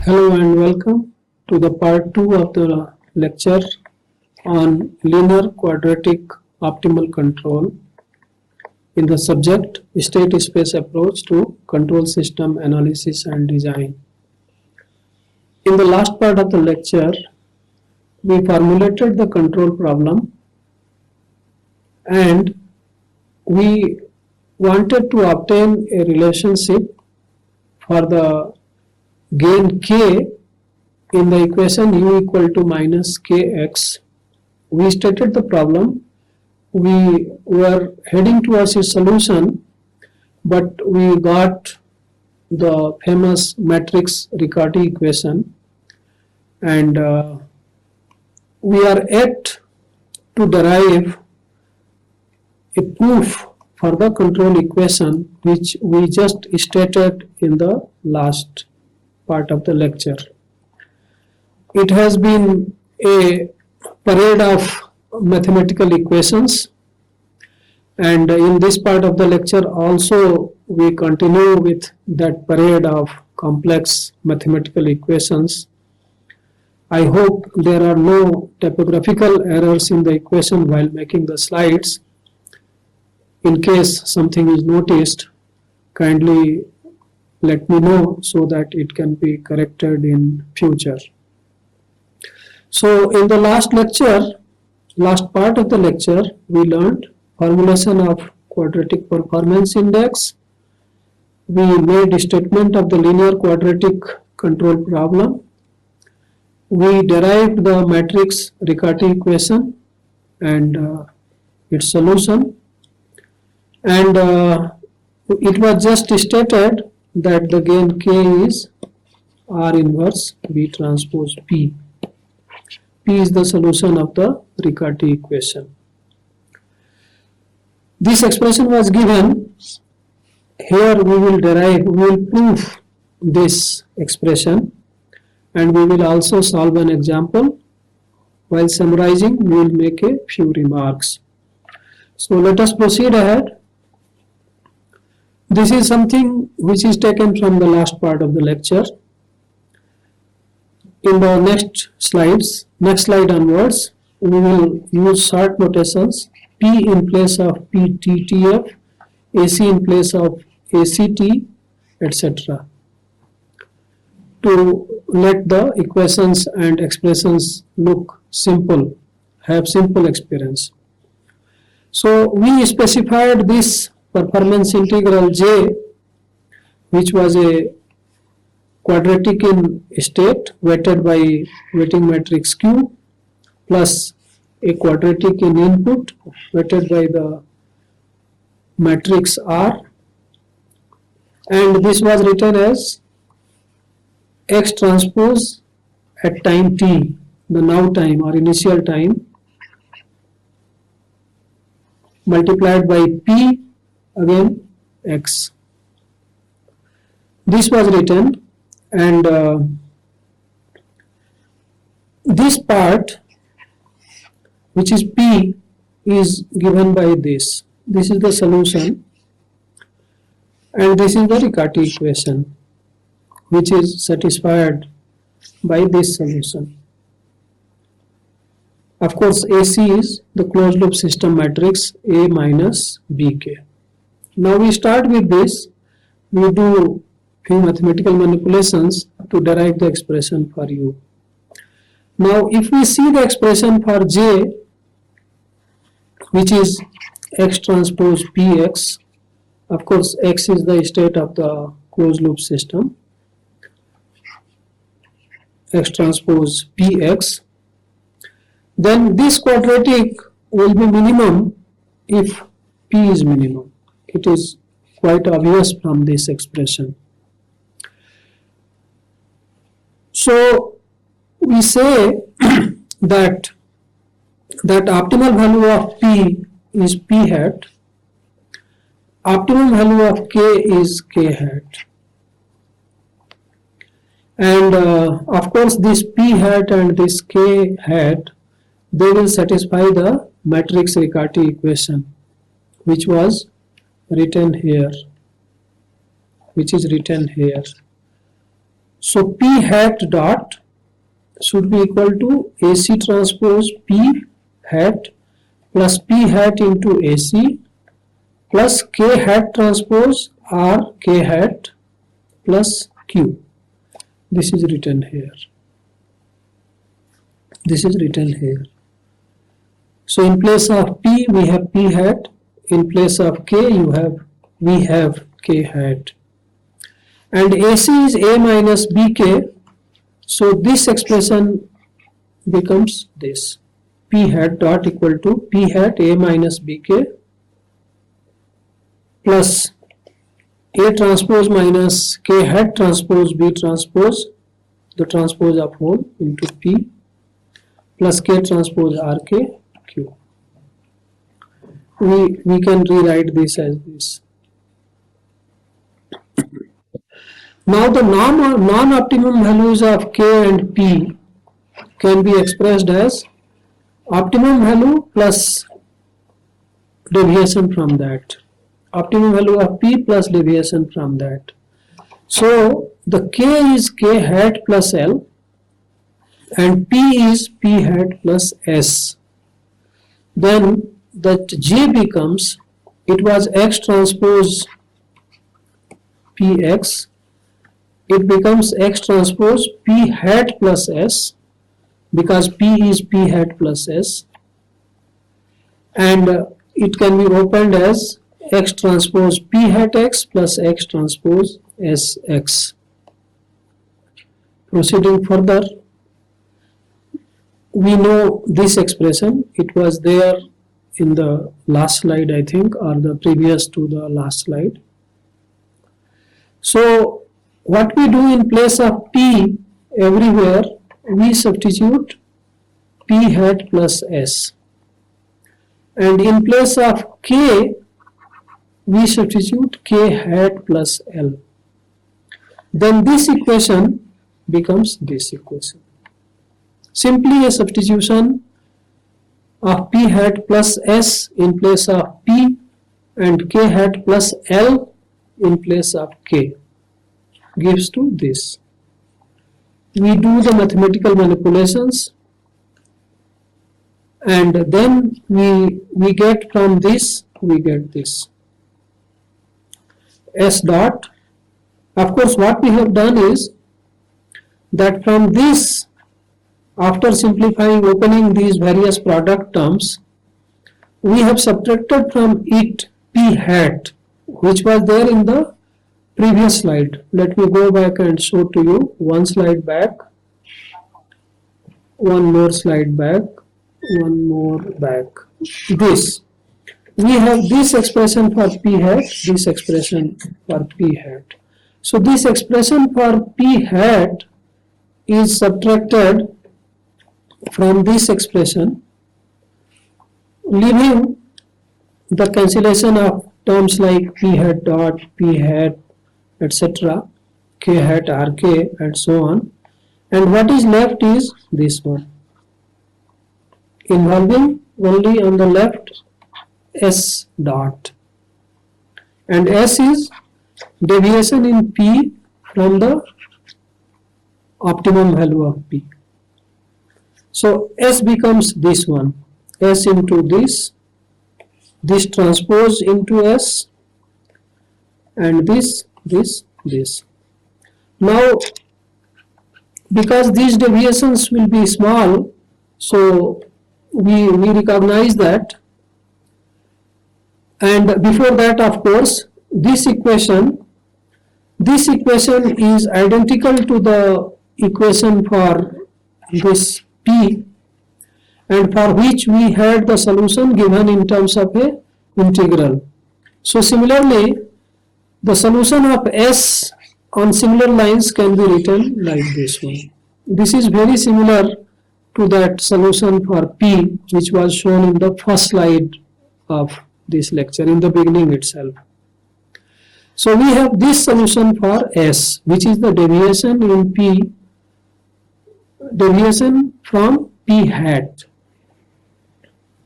Hello and welcome to the part 2 of the lecture on linear quadratic optimal control in the subject state space approach to control system analysis and design. In the last part of the lecture, we formulated the control problem and we wanted to obtain a relationship for the gain k in the equation u equal to minus kx. We stated the problem. We were heading towards a solution, but we got the famous matrix Riccati equation, and we are yet to derive a proof for the control equation which we just stated in the last part of the lecture. It has been a parade of mathematical equations, and in this part of the lecture also we continue with that parade of complex mathematical equations. I hope there are no typographical errors in the equation while making the slides. In case something is noticed, kindly let me know so that it can be corrected in future. So in the last part of the lecture, we learned formulation of quadratic performance index. We made a statement of the linear quadratic control problem. We derived the matrix Riccati equation and its solution. And it was just stated that the gain k is R inverse B transpose P. P is the solution of the Riccati equation. This expression was given. Here we will prove this expression, and we will also solve an example. While summarizing, we will make a few remarks. So let us proceed ahead. This is something which is taken from the last part of the lecture. In the next slide onwards, we will use short notations: P in place of PTTF, AC in place of ACT, etc. to let the equations and expressions look simple, have simple experience. So we specified this performance integral J, which was a quadratic in state weighted by weighting matrix Q, plus a quadratic in input weighted by the matrix R, and this was written as X transpose at time t, the now time or initial time, multiplied by P again X. This was written, and this part, which is P, is given by this. This is the solution, and this is the Riccati equation, which is satisfied by this solution. Of course, AC is the closed loop system matrix A minus BK. Now we start with this. We do few mathematical manipulations to derive the expression for U. Now if we see the expression for J, which is X transpose PX, of course X is the state of the closed loop system, X transpose PX, then this quadratic will be minimum if P is minimum. It is quite obvious from this expression. So we say that optimal value of P is P hat, optimum value of K is K hat, and of course this P hat and this K hat, they will satisfy the matrix Riccati equation, which was written here, So P hat dot should be equal to AC transpose P hat plus P hat into AC plus K hat transpose R K hat plus Q. This is written here. This is written here. So in place of P we have P hat, in place of K we have K hat, and AC is A minus BK, so this expression becomes this: P hat dot equal to P hat A minus BK plus A transpose minus K hat transpose B transpose, the transpose of whole, into P plus K transpose RK Q. We can rewrite this as this. Now the non-optimum values of K and P can be expressed as optimum value plus deviation from that. Optimum value of P plus deviation from that. So the K is K hat plus L and P is P hat plus S. Then that J becomes, it was X transpose Px, it becomes X transpose P hat plus S, because P is P hat plus S, and it can be opened as X transpose P hat X plus X transpose Sx. Proceeding further, we know this expression, it was there in the last slide, I think, or the previous to the last slide. So what we do in place of P everywhere, we substitute P hat plus S, and in place of K we substitute K hat plus L. Then this equation becomes this equation. Simply a substitution of P hat plus S in place of P and K hat plus L in place of K gives to this. We do the mathematical manipulations and then we get from this, we get this. S dot. Of course, what we have done is that from this, after simplifying, opening these various product terms, we have subtracted from it P hat, which was there in the previous slide. Let me go back and show to you one slide back, one more slide back, one more back. This. We have this expression for P hat, this expression for P hat. So this expression for P hat is subtracted from this expression, leaving the cancellation of terms like P hat dot, P hat, etc., K hat, RK, and so on. And what is left is this one, involving only on the left S dot, and S is deviation in P from the optimum value of P. So S becomes this one, S into this transpose into S, and this. Now because these deviations will be small, so we recognize that. And before that, of course, this equation is identical to the equation for this P, and for which we had the solution given in terms of a integral. So similarly, the solution of S on similar lines can be written like this one. This is very similar to that solution for P, which was shown in the first slide of this lecture, in the beginning itself. So we have this solution for S, which is the deviation in P, deviation from P hat,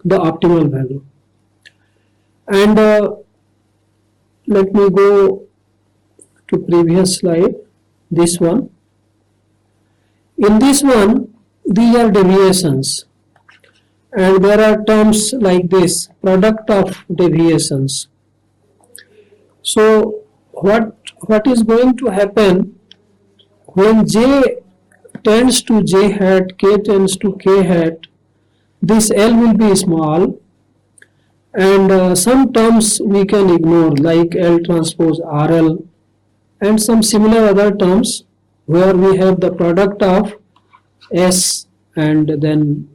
the optimal value. And let me go to previous slide, this one. In this one, these are deviations, and there are terms like this, product of deviations. So what is going to happen when j tends to j hat, k tends to k hat, this L will be small, and some terms we can ignore like L transpose RL, and some similar other terms where we have the product of S and then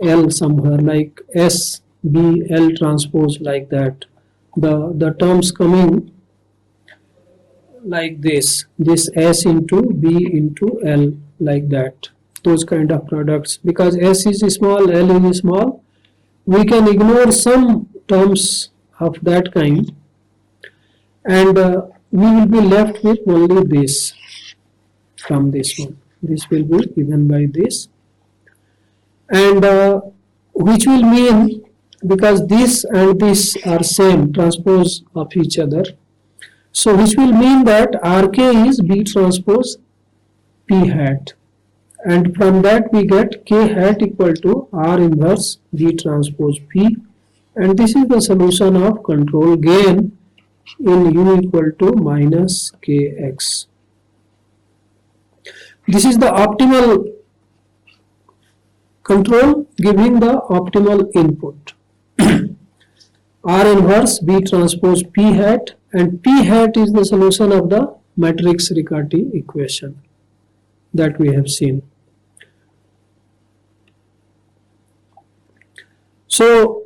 L somewhere, like S B L transpose, like that. The terms coming like this S into B into L, like that, those kind of products. Because S is small, L is small, we can ignore some terms of that kind, and we will be left with only this from this one. This will be given by this, and which will mean, because this and this are same transpose of each other, so which will mean that RK is B transpose P hat, and from that we get K hat equal to R inverse B transpose P, and this is the solution of control gain in U equal to minus Kx. This is the optimal control giving the optimal input. R inverse B transpose P hat, and P hat is the solution of the matrix Riccati equation that we have seen. So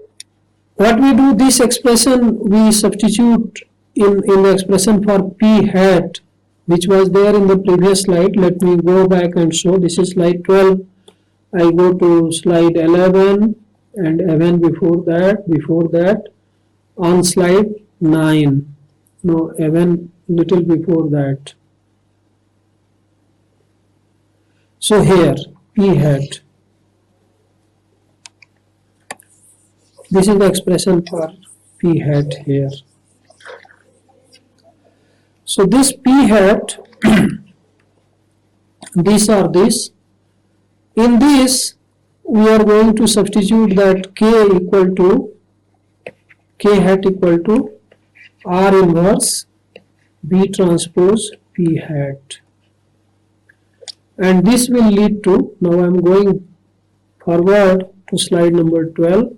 what we do, this expression we substitute in the expression for P hat, which was there in the previous slide. Let me go back and show. This is slide 12. I go to slide 11 and even before that on slide 9. No, even little before that. So here P hat. This is the expression for P hat here. So this P hat, these are this. In this, we are going to substitute that K hat equal to R inverse B transpose P hat. And this will lead to, now I am going forward to slide number 12.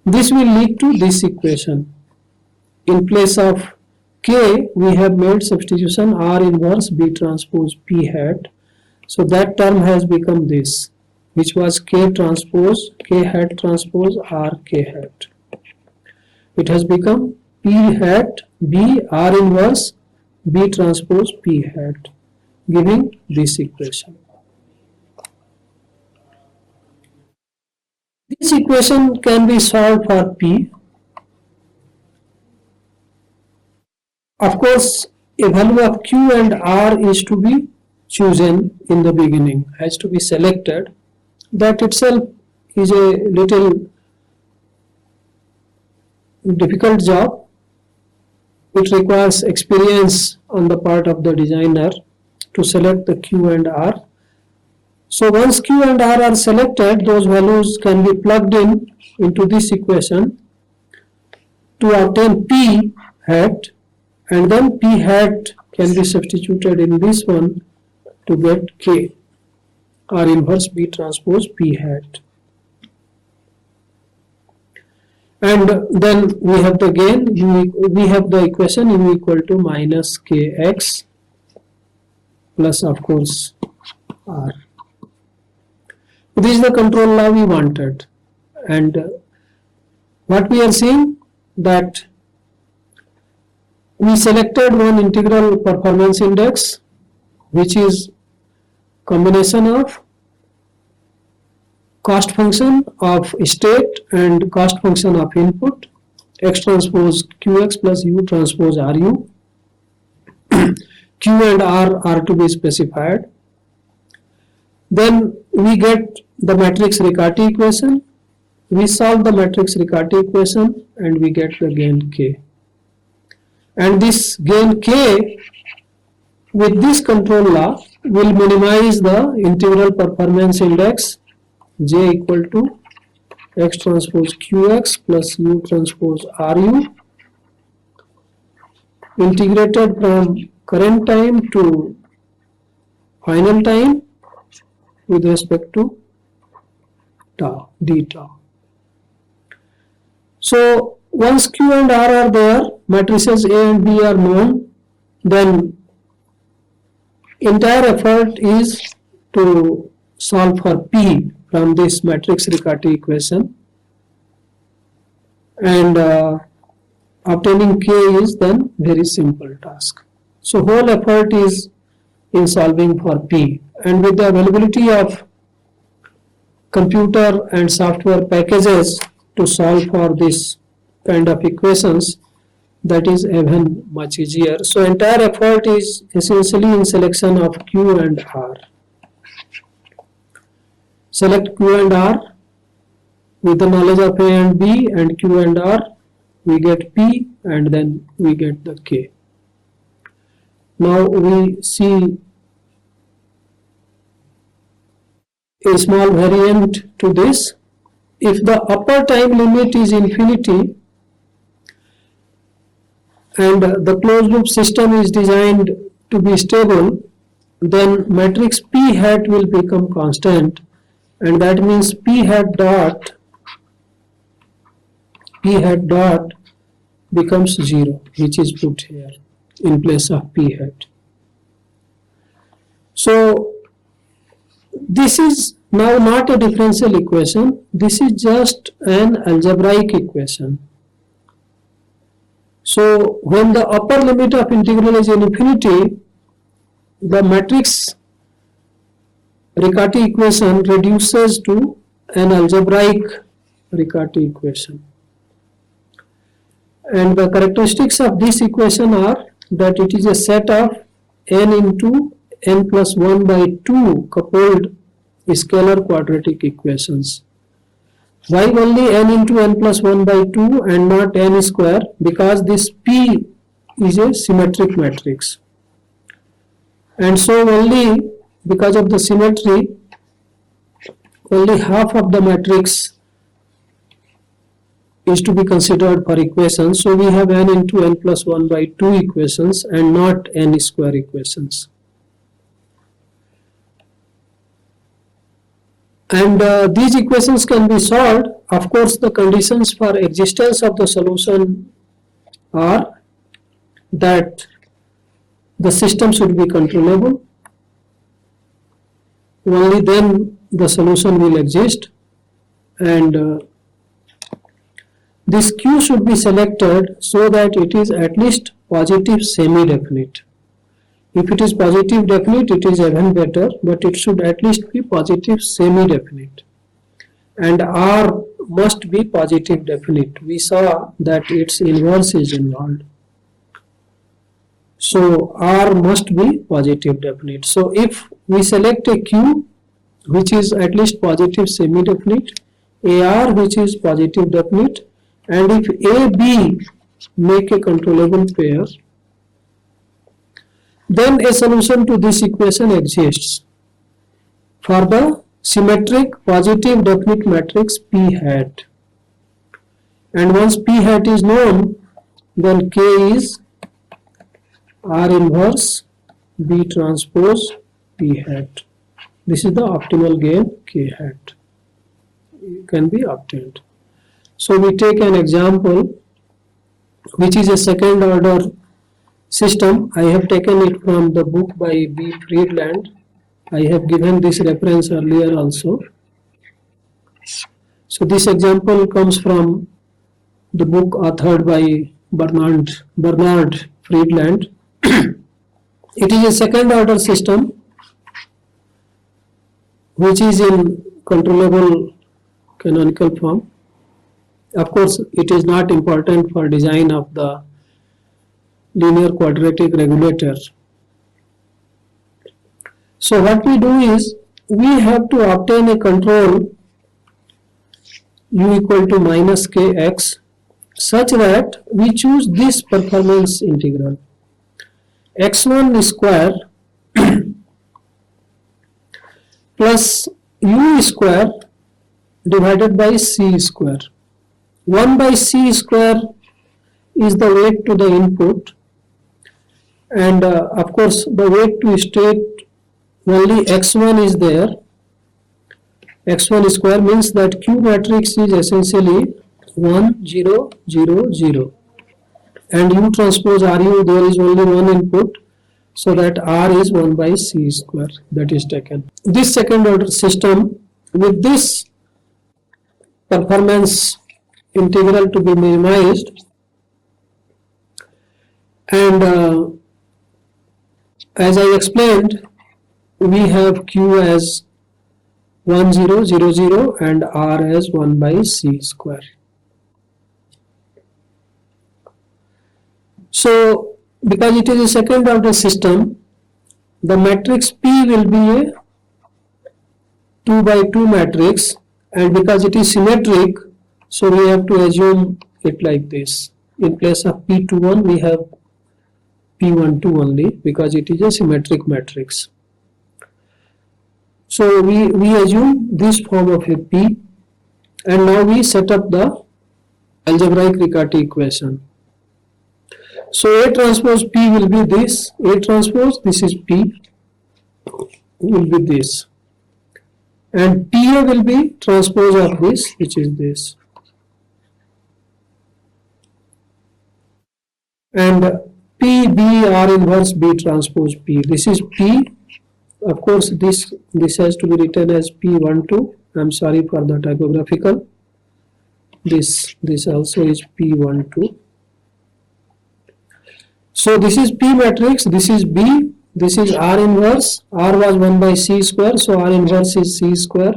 This will lead to this equation. In place of K, we have made substitution R inverse B transpose P hat. So that term has become this, which was K transpose, K hat transpose R K hat. It has become P hat B R inverse B transpose P hat, giving this equation. This equation can be solved for P. Of course, a value of Q and R is to be chosen in the beginning, has to be selected. That itself is a little difficult job. It requires experience on the part of the designer to select the Q and R. So once Q and R are selected, those values can be plugged in into this equation to obtain P hat, and then P hat can be substituted in this one to get K, R inverse B transpose P hat. And then we have the gain, we have the equation U equal to minus Kx plus of course R. This is the control law we wanted, and what we are seeing that we selected one integral performance index, which is combination of cost function of state and cost function of input, x transpose qx plus u transpose ru. Q and R are to be specified. Then we get the matrix Riccati equation. We solve the matrix Riccati equation and we get the gain K. And this gain K with this control law, we'll minimize the integral performance index J equal to x transpose qx plus u transpose ru integrated from current time to final time with respect to tau, d tau. So once Q and R are there, matrices A and B are known, then entire effort is to solve for P from this matrix Riccati equation, and obtaining K is then very simple task. So whole effort is in solving for P, and with the availability of computer and software packages to solve for this kind of equations, that is even much easier. So entire effort is essentially in selection of Q and R. Select Q and R with the knowledge of A and B and Q and R, we get P and then we get the K. Now we see a small variant to this. If the upper time limit is infinity and the closed loop system is designed to be stable, then matrix P hat will become constant, and that means P hat dot becomes 0, which is put here in place of P hat. So this is now not a differential equation, this is just an algebraic equation. So when the upper limit of integral is infinity, the matrix Riccati equation reduces to an algebraic Riccati equation. And the characteristics of this equation are that it is a set of n into n plus 1 by 2 coupled scalar quadratic equations. Why only n into n plus 1 by 2 and not n square? Because this P is a symmetric matrix. And so only because of the symmetry, only half of the matrix is to be considered for equations. So we have n into n plus 1 by 2 equations and not n square equations. And these equations can be solved. Of course, the conditions for existence of the solution are that the system should be controllable. Only then the solution will exist, and this Q should be selected so that it is at least positive semi-definite. If it is positive definite, it is even better, but it should at least be positive semi-definite. And R must be positive definite. We saw that its inverse is involved. So R must be positive definite. So if we select a Q which is at least positive semi-definite, AR which is positive definite, and if AB make a controllable pair, then a solution to this equation exists for the symmetric positive definite matrix P hat. And once P hat is known, then K is R inverse B transpose P hat. This is the optimal gain K hat can be obtained. So we take an example which is a second order system. I have taken it from the book by B. Friedland. I have given this reference earlier also. So this example comes from the book authored by Bernard Friedland. It is a second order system which is in controllable canonical form. Of course, it is not important for design of the linear quadratic regulator. So what we do is, we have to obtain a control u equal to minus kx such that we choose this performance integral. x1 square plus u square divided by c square. 1 by c square is the weight to the input, and of course the weight to state only x1 is there. X1 square means that Q matrix is essentially 1 0 0 0, and U transpose RU, there is only one input, so that R is 1 by C square, that is taken. This second order system, with this performance integral to be minimized, and as I explained, we have Q as 1 0 0 0 and R as 1 by C square. So because it is a second order system, the matrix P will be a 2 by 2 matrix, and because it is symmetric, so we have to assume it like this. In place of P21 we have P12 only, because it is a symmetric matrix. So we assume this form of a P, and now we set up the algebraic Riccati equation. So A transpose P will be this, A transpose, this is P, will be this, and PA will be transpose of this, which is this, and PB R inverse B transpose P, this is P. Of course this has to be written as P12. I'm sorry for the typographical. This also is P12. So this is P matrix, this is B, this is R inverse. R was 1 by C square, so R inverse is C square.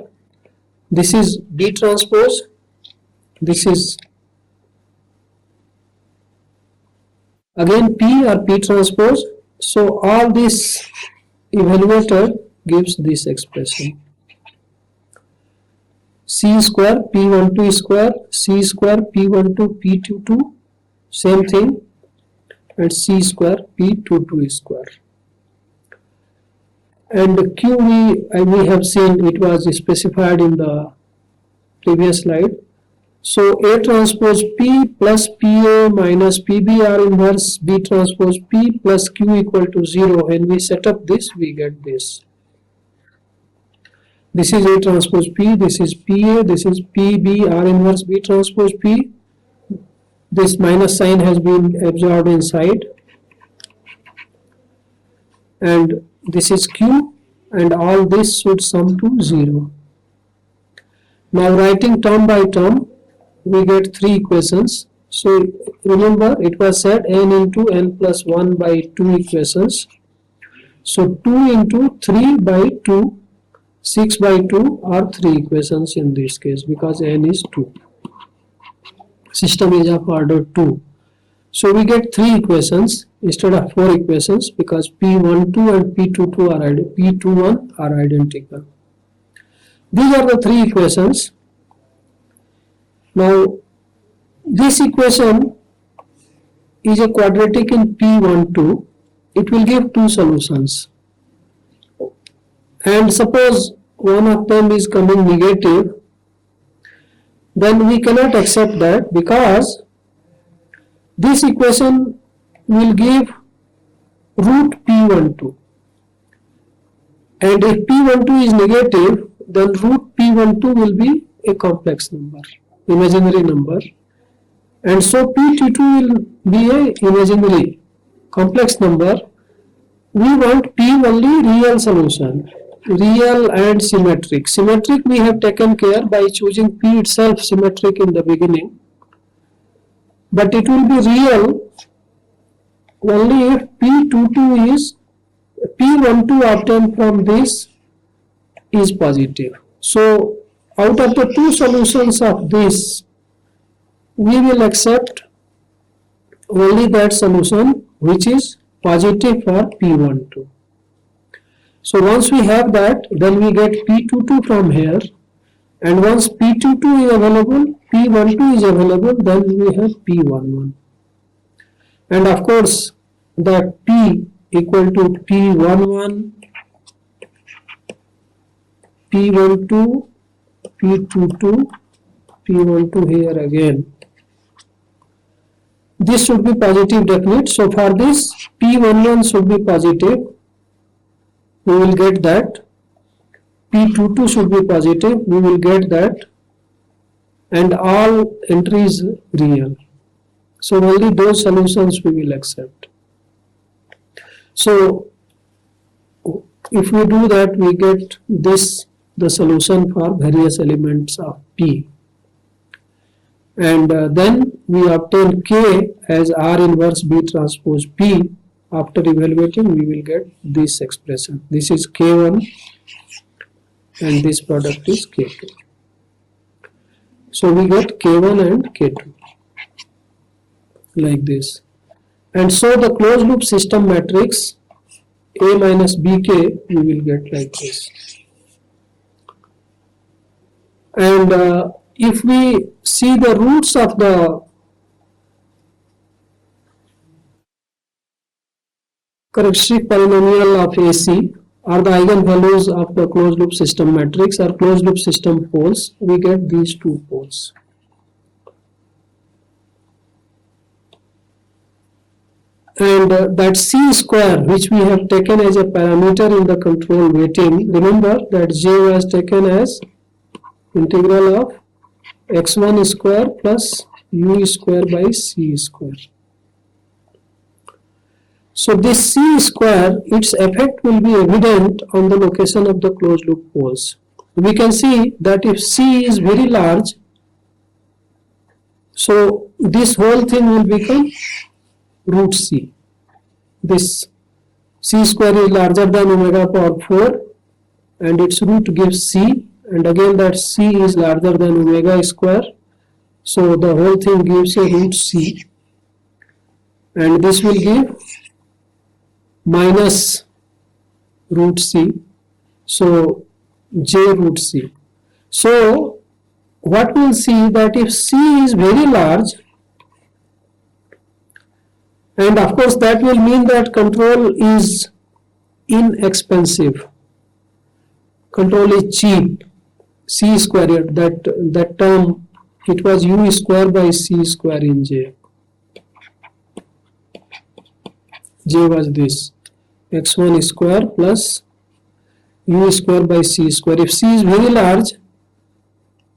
This is B transpose, this is again P or P transpose. So all this evaluator gives this expression. C square P12 square, C square P12 P22, same thing, and C square P22 square. And Q we have seen it was specified in the previous slide. So A transpose P plus PA minus PBR inverse B transpose P plus Q equal to 0. When we set up this, we get this. This is A transpose P, this is PA, this is PBR inverse B transpose P. This minus sign has been absorbed inside, and this is Q, and all this should sum to 0. Now writing term by term, we get 3 equations. So remember, it was said n into n plus 1 by 2 equations. So 2 into 3 by 2, 6 by 2 are 3 equations in this case, because n is 2. System is of order 2. So we get 3 equations instead of 4 equations, because P12 and P21 are identical. These are the 3 equations. Now this equation is a quadratic in P12. It will give 2 solutions, and suppose one of them is coming negative, then we cannot accept that, because this equation will give root P12, and if P12 is negative, then root P12 will be a complex number, imaginary number, and so P22 will be a imaginary complex number. We want P only real solution, real and symmetric. Symmetric we have taken care by choosing P itself symmetric in the beginning, but it will be real only if P22 is P12 obtained from this is positive. So out of the 2 solutions of this, we will accept only that solution which is positive for P12. So once we have that, then we get P22 from here, and once P22 is available, P12 is available, then we have P11. And of course that P equal to P11, P12, P22, P12 here again. This should be positive definite. So for this, P11 should be positive. We will get that. P22 should be positive. We will get that. And all entries real. So only those solutions we will accept. So if we do that, we get this, the solution for various elements of P. And then we obtain K as R inverse B transpose P. After evaluating, we will get this expression. This is K1 and this product is K2. So we get K1 and K2 like this. And so the closed loop system matrix A minus BK we will get like this. And if we see the roots of the characteristic polynomial of AC or the eigenvalues of the closed loop system matrix or closed loop system poles, we get these two poles. And that C square which we have taken as a parameter in the control weighting, remember that J was taken as integral of x1 square plus u square by C square. So this C square, its effect will be evident on the location of the closed loop poles. We can see that if C is very large, so this whole thing will become root C. This C square is larger than omega power 4 and its root gives C, and again that C is larger than omega square, so the whole thing gives a root C, and this will give minus root C, so J root C. So what we'll see that if C is very large, and of course that will mean that control is inexpensive, control is cheap, C squared, that term, it was U square by C square in J. J was this, x1 square plus U square by C square. If C is very large,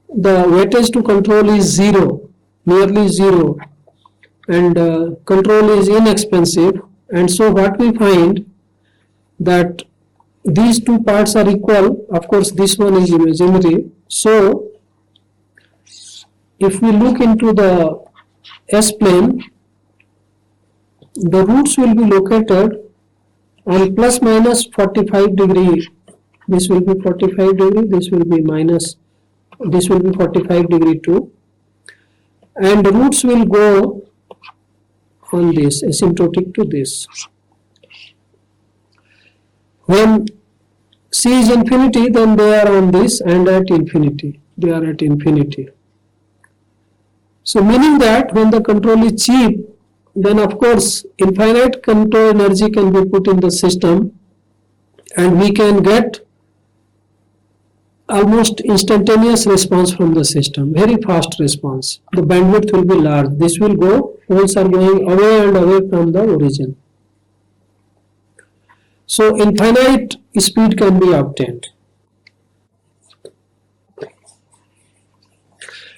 the weightage to control is 0, nearly 0, and control is inexpensive, and so what we find that these two parts are equal. Of course this one is imaginary, so if we look into the S plane, the roots will be located on plus minus 45 degree. This will be 45 degree, this will be minus, this will be 45 degree too, and the roots will go on this, asymptotic to this. When C is infinity, then they are on this, and at infinity, they are at infinity. So meaning that when the control is cheap, then of course infinite control energy can be put in the system, and we can get almost instantaneous response from the system, very fast response. The bandwidth will be large. This will go, poles are going away and away from the origin. So infinite speed can be obtained.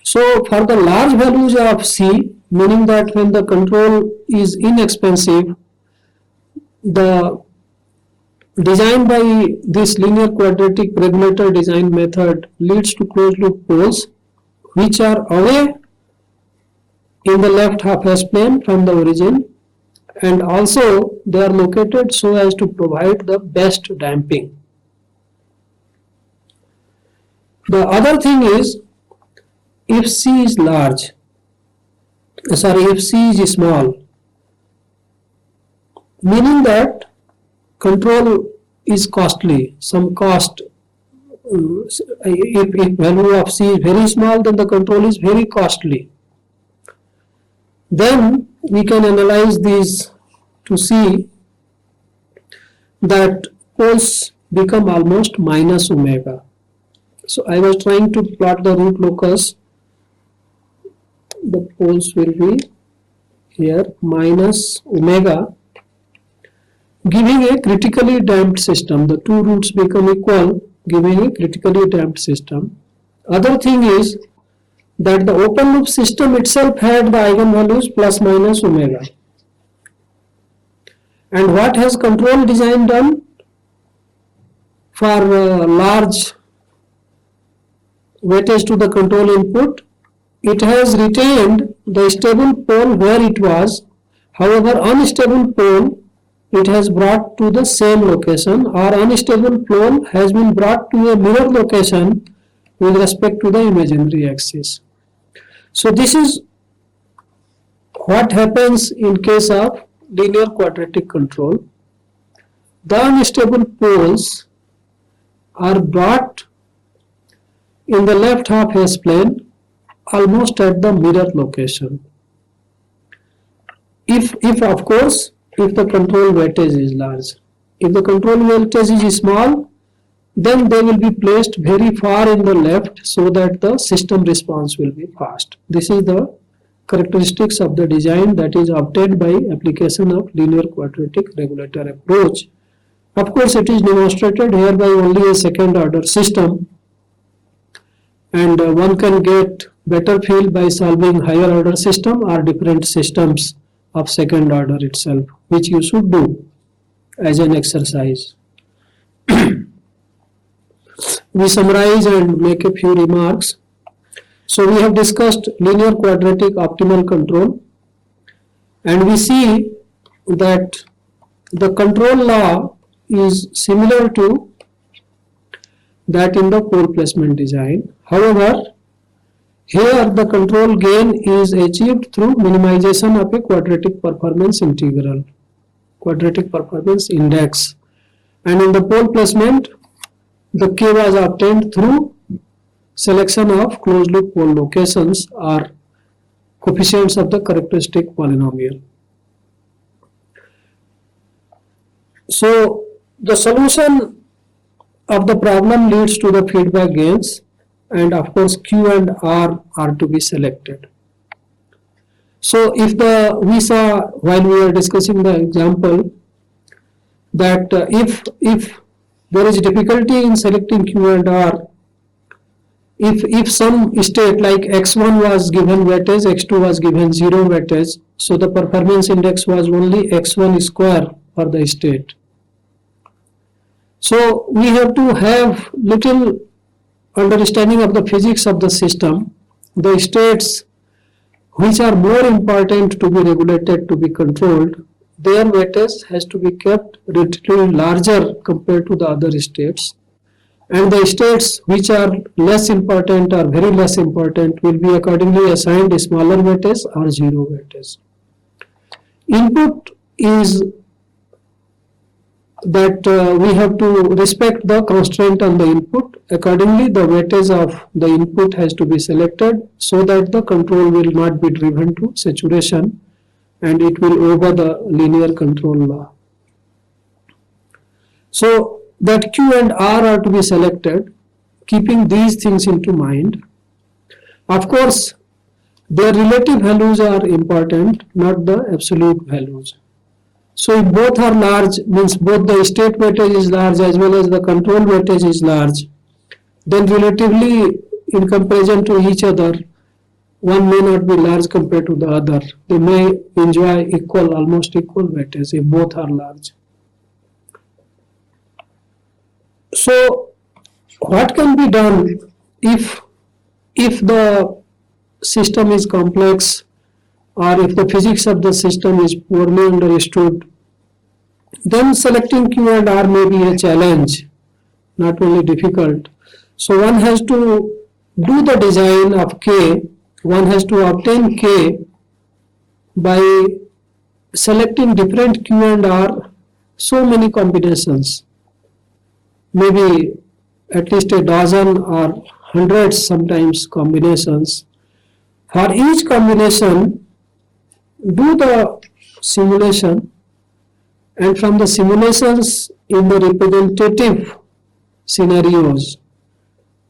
So for the large values of C, meaning that when the control is inexpensive, the design by this linear quadratic regulator design method leads to closed loop poles which are away in the left half S plane from the origin, and also they are located so as to provide the best damping. The other thing is, if C is large, if C is small, meaning that control is costly, some cost, if value of C is very small, then the control is very costly. Then we can analyze these to see that poles become almost minus omega. So I was trying to plot the root locus. The poles will be here minus omega, giving a critically damped system. The two roots become equal, giving a critically damped system. Other thing is that the open loop system itself had the eigenvalues plus minus omega. And what has control design done? For large weightage to the control input, it has retained the stable pole where it was. However, unstable pole it has brought to the same location, or unstable pole has been brought to a mirror location with respect to the imaginary axis. So this is what happens in case of linear quadratic control. The unstable poles are brought in the left half S-plane almost at the mirror location. If of course, if the control weightage is large. If the control weightage is small, then they will be placed very far in the left so that the system response will be fast. This is the characteristics of the design that is obtained by application of linear quadratic regulator approach. Of course, it is demonstrated here by only a second order system, and one can get better feel by solving higher order system or different systems of second order itself, which you should do as an exercise. We summarize and make a few remarks. So we have discussed linear quadratic optimal control, and we see that the control law is similar to that in the pole placement design. However, here the control gain is achieved through minimization of a quadratic performance integral, quadratic performance index, and in the pole placement the K was obtained through selection of closed loop pole locations or coefficients of the characteristic polynomial. So the solution of the problem leads to the feedback gains, and of course Q and R are to be selected. So if we saw while we were discussing the example that if there is difficulty in selecting Q and R, if some state like x1 was given weightage, x2 was given 0 weightage, so the performance index was only x1 square for the state. So we have to have little understanding of the physics of the system. The states which are more important to be regulated, to be controlled, their weightage has to be kept relatively larger compared to the other states, and the states which are less important or very less important will be accordingly assigned a smaller weightage or 0 weightage. Input is that we have to respect the constraint on the input. Accordingly, the weightage of the input has to be selected so that the control will not be driven to saturation and it will obey the linear control law. So that Q and R are to be selected, keeping these things into mind. Of course, their relative values are important, not the absolute values. So if both are large, means both the state weightage is large as well as the control weightage is large, then relatively in comparison to each other, one may not be large compared to the other. They may enjoy almost equal weightage if both are large. So what can be done if the system is complex or if the physics of the system is poorly understood? Then selecting Q and R may be a challenge, not only difficult. So one has to do the design of K, one has to obtain K by selecting different Q and R, so many combinations, maybe at least a dozen or hundreds sometimes combinations. For each combination, do the simulation And from the simulations in the representative scenarios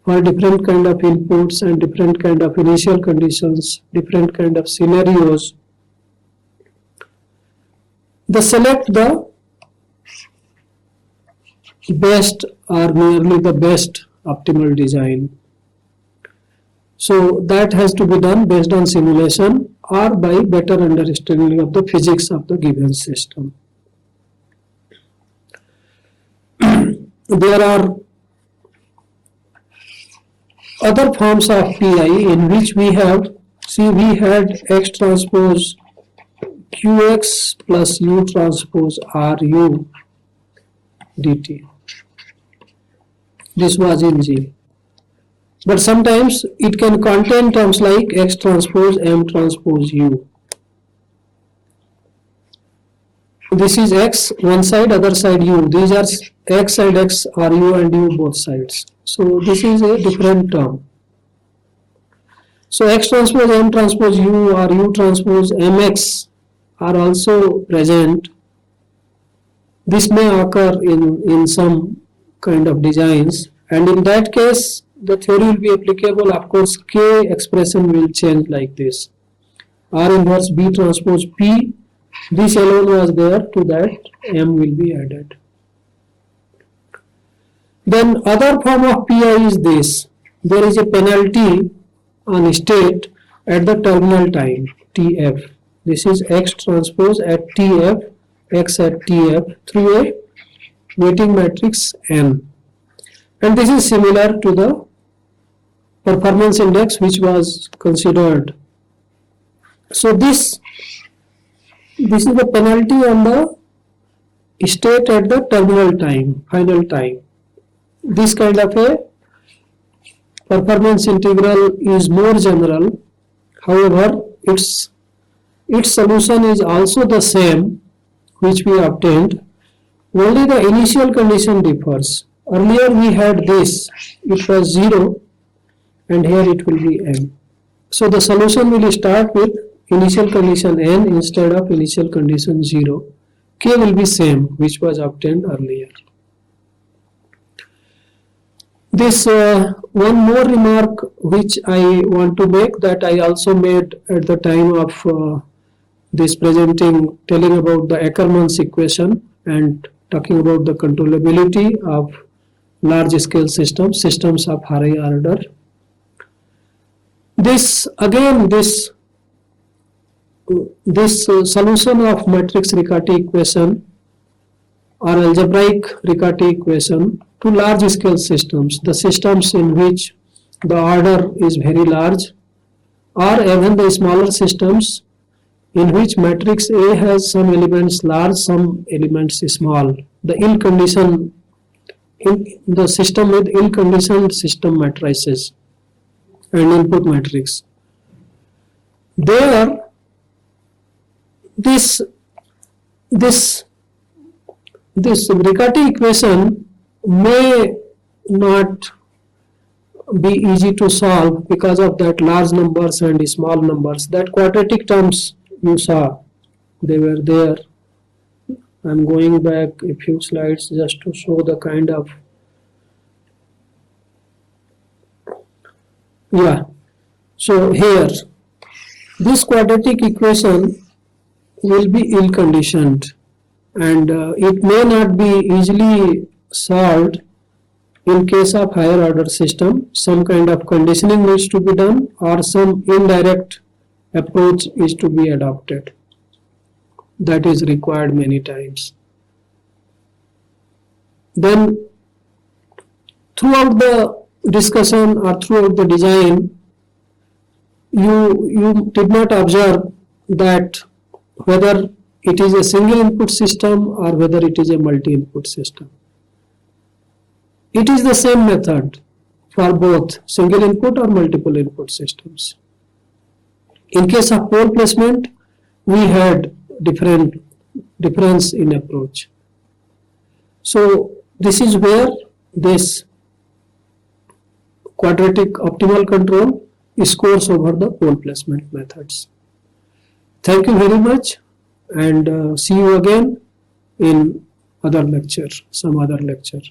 for different kind of inputs and different kind of initial conditions, different kind of scenarios, they select the best or merely the best optimal design. So that has to be done based on simulation or by better understanding of the physics of the given system. There are other forms of PI in which we had X transpose QX plus U transpose RU dt. This was in G. But sometimes it can contain terms like X transpose M transpose U. This is X one side, other side U. These are X side X are U and U both sides. So this is a different term. So X transpose M transpose U or U transpose MX are also present. This may occur in some kind of designs, and in that case the theory will be applicable. Of course, K expression will change like this. R inverse B transpose P, this alone was there, to that M will be added. Then other form of PI is this. There is a penalty on state at the terminal time, TF. This is X transpose at TF, X at TF through a weighting matrix N. And this is similar to the performance index which was considered. So this is the penalty on the state at the terminal time, final time. This kind of a performance integral is more general. However, its solution is also the same which we obtained. Only the initial condition differs. Earlier we had this, it was 0, and here it will be n. So the solution will start with initial condition n instead of initial condition 0. K will be same which was obtained earlier. This one more remark which I want to make, that I also made at the time of this presenting, telling about the Ackermann's equation and talking about the controllability of large scale systems, systems of higher order. This solution of matrix Riccati equation or algebraic Riccati equation to large scale systems, the systems in which the order is very large, or even the smaller systems in which matrix A has some elements large, some elements small, the ill-conditioned, the system with ill-conditioned system matrices and input matrix. There, this Riccati equation may not be easy to solve because of that large numbers and small numbers. That quadratic terms you saw, they were there. I'm going back a few slides just to show the kind of, yeah. So here, this quadratic equation will be ill-conditioned, and it may not be easily solved. In case of higher order system, some kind of conditioning needs to be done, or some indirect approach is to be adopted. That is required many times. Then throughout the discussion or throughout the design, you did not observe that whether it is a single input system or whether it is a multi-input system. It is the same method for both single input or multiple input systems. In case of pole placement, we had difference in approach. So this is where this quadratic optimal control scores over the pole placement methods. Thank you very much, and see you again in other lecture, some other lecture.